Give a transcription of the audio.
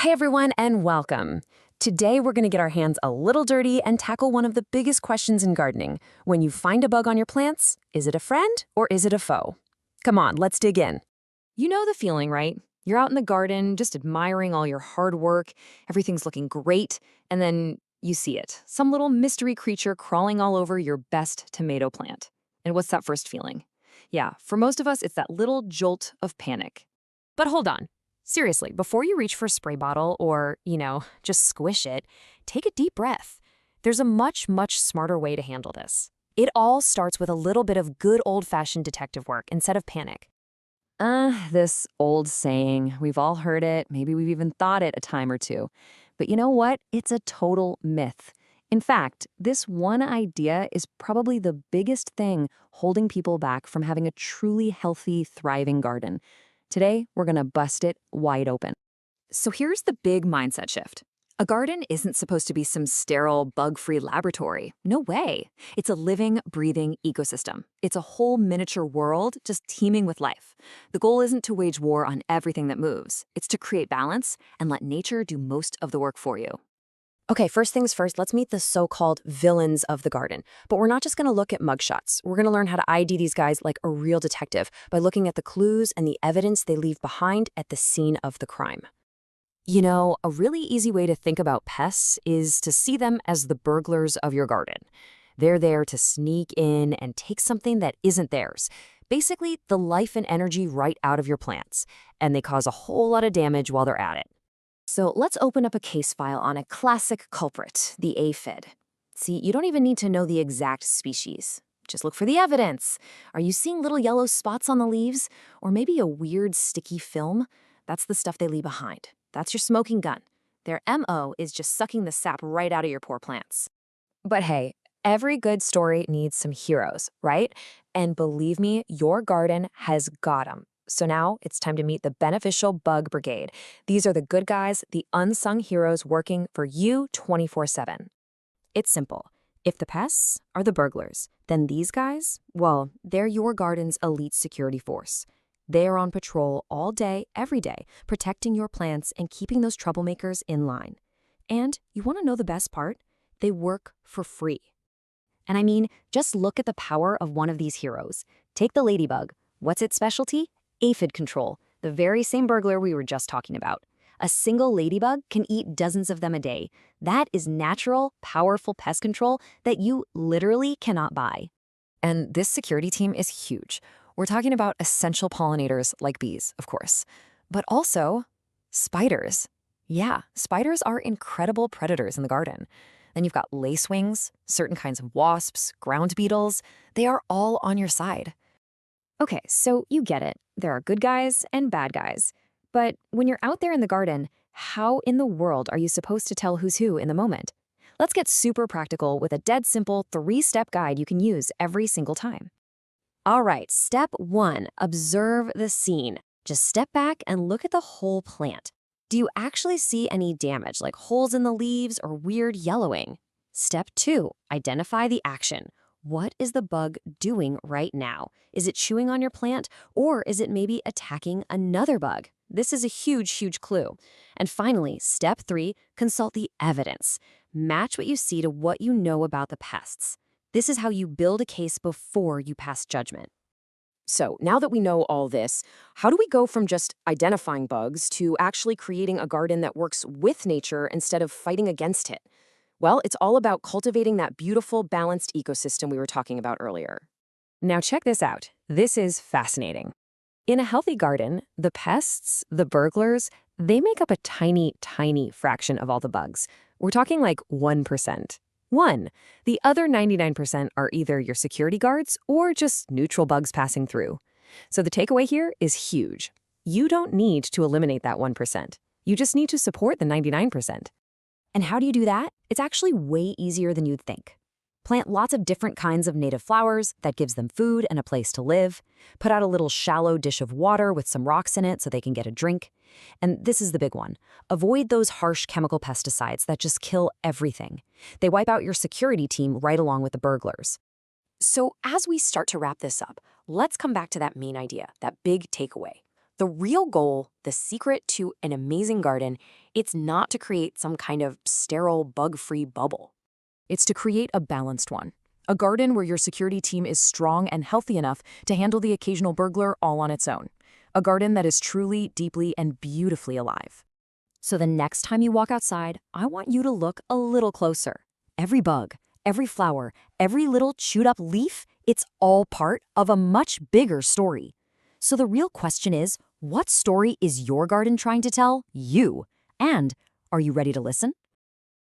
Hi, everyone, and welcome. Today, we're going to get our hands a little dirty and tackle one of the biggest questions in gardening. When you find a bug on your plants, is it a friend or is it a foe? Come on, let's dig in. You know the feeling, right? You're out in the garden, just admiring all your hard work, everything's looking great, and then you see it. Some little mystery creature crawling all over your best tomato plant. And what's that first feeling? Yeah, for most of us, it's that little jolt of panic. But hold on. Seriously, before you reach for a spray bottle or, just squish it, take a deep breath. There's a much, much smarter way to handle this. It all starts with a little bit of good old-fashioned detective work instead of panic. This old saying, we've all heard it, maybe we've even thought it a time or two. But you know what? It's a total myth. In fact, this one idea is probably the biggest thing holding people back from having a truly healthy, thriving garden. Today, we're going to bust it wide open. So here's the big mindset shift. A garden isn't supposed to be some sterile, bug-free laboratory. No way. It's a living, breathing ecosystem. It's a whole miniature world just teeming with life. The goal isn't to wage war on everything that moves. It's to create balance and let nature do most of the work for you. Okay, first things first, let's meet the so-called villains of the garden. But we're not just going to look at mugshots. We're going to learn how to ID these guys like a real detective by looking at the clues and the evidence they leave behind at the scene of the crime. You know, a really easy way to think about pests is to see them as the burglars of your garden. They're there to sneak in and take something that isn't theirs. Basically, the life and energy right out of your plants. And they cause a whole lot of damage while they're at it. So let's open up a case file on a classic culprit, the aphid. See, you don't even need to know the exact species. Just look for the evidence. Are you seeing little yellow spots on the leaves? Or maybe a weird sticky film? That's the stuff they leave behind. That's your smoking gun. Their MO is just sucking the sap right out of your poor plants. But hey, every good story needs some heroes, right? And believe me, your garden has got 'em. So now it's time to meet the beneficial bug brigade. These are the good guys, the unsung heroes working for you 24/7. It's simple. If the pests are the burglars, then these guys, well, they're your garden's elite security force. They are on patrol all day, every day, protecting your plants and keeping those troublemakers in line. And you want to know the best part? They work for free. And I mean, just look at the power of one of these heroes. Take the ladybug. What's its specialty? Aphid control, the very same burglar we were just talking about. A single ladybug can eat dozens of them a day. That is natural, powerful pest control that you literally cannot buy. And this security team is huge. We're talking about essential pollinators like bees, of course, but also spiders. Yeah, spiders are incredible predators in the garden. Then you've got lacewings, certain kinds of wasps, ground beetles. They are all on your side. Okay, so you get it. There are good guys and bad guys. But when you're out there in the garden, how in the world are you supposed to tell who's who in the moment? Let's get super practical with a dead simple 3-step guide you can use every single time. All right, step 1, observe the scene. Just step back and look at the whole plant. Do you actually see any damage, like holes in the leaves or weird yellowing? Step 2, identify the action. What is the bug doing right now? Is it chewing on your plant, or is it maybe attacking another bug? This is a huge, huge clue. And finally, step 3, consult the evidence. Match what you see to what you know about the pests. This is how you build a case before you pass judgment. So now that we know all this, how do we go from just identifying bugs to actually creating a garden that works with nature instead of fighting against it? Well, it's all about cultivating that beautiful, balanced ecosystem we were talking about earlier. Now check this out. This is fascinating. In a healthy garden, the pests, the burglars, they make up a tiny, tiny fraction of all the bugs. We're talking like 1%. The other 99% are either your security guards or just neutral bugs passing through. So the takeaway here is huge. You don't need to eliminate that 1%. You just need to support the 99%. And how do you do that? It's actually way easier than you'd think. Plant lots of different kinds of native flowers that gives them food and a place to live. Put out a little shallow dish of water with some rocks in it so they can get a drink. And this is the big one. Avoid those harsh chemical pesticides that just kill everything. They wipe out your security team right along with the burglars. So as we start to wrap this up, let's come back to that main idea, that big takeaway. The real goal, the secret to an amazing garden, it's not to create some kind of sterile, bug-free bubble. It's to create a balanced one. A garden where your security team is strong and healthy enough to handle the occasional burglar all on its own. A garden that is truly, deeply, and beautifully alive. So the next time you walk outside, I want you to look a little closer. Every bug, every flower, every little chewed up leaf, it's all part of a much bigger story. So the real question is, what story is your garden trying to tell you? And are you ready to listen?